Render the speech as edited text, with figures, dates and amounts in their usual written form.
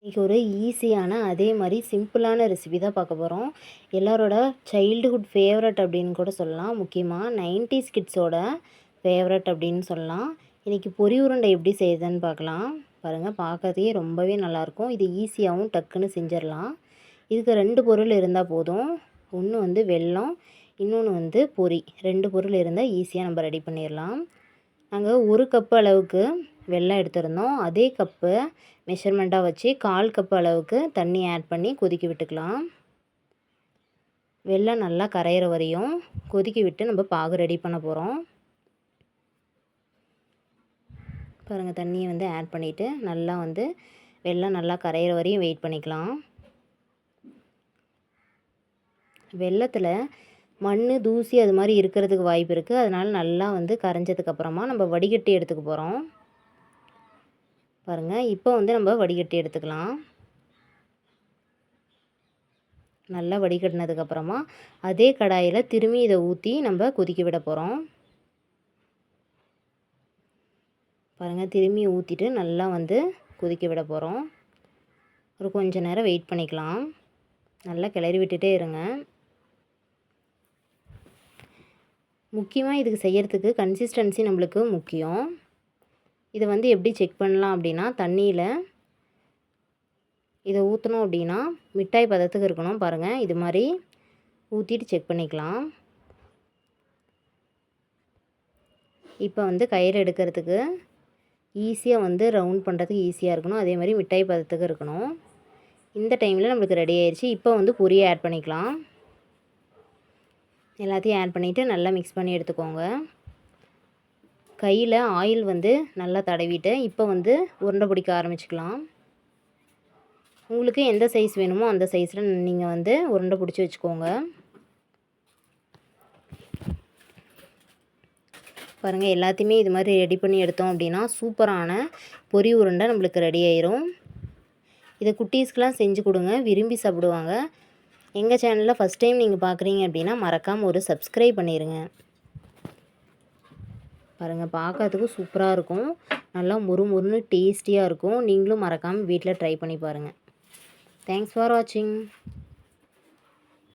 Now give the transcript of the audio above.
இன்றைக்கி ஒரு ஈஸியான அதே மாதிரி சிம்பிளான ரெசிபி தான் பார்க்க போகிறோம். எல்லாரோட சைல்டுஹுட் ஃபேவரட் அப்படின்னு கூட சொல்லலாம். முக்கியமாக 90s கிட்ஸோட ஃபேவரட் அப்படின்னு சொல்லலாம். இன்றைக்கி பொரி உருண்டை எப்படி செய்யுதுன்னு பார்க்கலாம். பாருங்கள், பார்க்கறதுக்கே ரொம்பவே நல்லாயிருக்கும். இது ஈஸியாகவும் டக்குன்னு செஞ்சிடலாம். இதுக்கு 2 பொருள் இருந்தால் போதும். ஒன்று வந்து வெல்லம், இன்னொன்று வந்து பொரி. 2 பொருள் இருந்தால் ஈஸியாக நம்ம ரெடி பண்ணிடலாம். நாங்கள் 1 கப்பு அளவுக்கு வெல்லம் எடுத்திருந்தோம். அதே கப்பு மெஷர்மெண்ட்டாக வச்சு 1/4 கப்பு அளவுக்கு தண்ணி ஆட் பண்ணி கொதிக்க விட்டுக்கலாம். வெல்லம் நல்லா கரையிற வரையும் கொதிக்க விட்டு நம்ம பாகு ரெடி பண்ண போகிறோம். பாருங்கள், தண்ணியை வந்து ஆட் பண்ணிவிட்டு நல்லா வந்து வெல்லம் நல்லா கரையிற வரையும் வெயிட் பண்ணிக்கலாம். வெல்லத்தில் மண், தூசி அது மாதிரி இருக்கிறதுக்கு வாய்ப்பு இருக்குது. அதனால் நல்லா வந்து கரைஞ்சதுக்கப்புறமா நம்ம வடிகட்டி எடுத்துக்க போகிறோம். பாருங்கள், இப்போ வந்து நம்ம வடிகட்டி எடுத்துக்கலாம். நல்லா வடிகட்டினதுக்கப்புறமா அதே கடாயில் திரும்பி இதை ஊற்றி நம்ம கொதிக்க விட போகிறோம். பாருங்கள், திரும்பி ஊற்றிட்டு நல்லா வந்து கொதிக்க விட போகிறோம். ஒரு கொஞ்ச நேரம் வெயிட் பண்ணிக்கலாம். நல்லா கிளறி விட்டுட்டே இருங்க. முக்கியமாக இதுக்கு செய்கிறதுக்கு கன்சிஸ்டன்சி நம்மளுக்கு முக்கியம். இதை வந்து எப்படி செக் பண்ணலாம் அப்படின்னா, தண்ணியில் இதை ஊற்றணும் அப்படின்னா மிட்டாய் பதத்துக்கு இருக்கணும். பாருங்கள், இது மாதிரி ஊற்றிட்டு செக் பண்ணிக்கலாம். இப்போ வந்து கயிறு எடுக்கிறதுக்கு ஈஸியாக வந்து ரவுண்ட் பண்ணுறதுக்கு ஈஸியாக இருக்கணும். அதே மாதிரி மிட்டாய் பதத்துக்கு இருக்கணும். இந்த டைமில் நம்மளுக்கு ரெடி ஆயிடுச்சு. இப்போ வந்து பொரியை ஆட் பண்ணிக்கலாம். எல்லாத்தையும் ஆட் பண்ணிவிட்டு நல்லா மிக்ஸ் பண்ணி எடுத்துக்கோங்க. கையில் ஆயில் வந்து நல்லா தடவிட்டு இப்போ வந்து உருண்டை பிடிக்க ஆரம்பிச்சுக்கலாம். உங்களுக்கு எந்த சைஸ் வேணுமோ அந்த சைஸில் நீங்கள் வந்து உருண்டை பிடிச்சி வச்சுக்கோங்க. பாருங்கள், எல்லாத்தையுமே இது மாதிரி ரெடி பண்ணி எடுத்தோம் அப்படின்னா சூப்பரான பொரி உருண்டை நம்மளுக்கு ரெடி ஆயிரும். இதை குட்டீஸ்க்கெலாம் செஞ்சு கொடுங்க, விரும்பி சாப்பிடுவாங்க. எங்கள் சேனலில் ஃபஸ்ட் டைம் நீங்கள் பார்க்குறீங்க அப்படின்னா மறக்காமல் ஒரு சப்ஸ்கிரைப் பண்ணிடுங்க. பாருங்கள், பார்க்கறதுக்கு சூப்பராக இருக்கும். நல்லா முறுமுறுன்னு டேஸ்டியாக இருக்கும். நீங்களும் மறக்காமல் வீட்டில் ட்ரை பண்ணி பாருங்கள். தேங்க்ஸ் ஃபார் வாட்சிங்.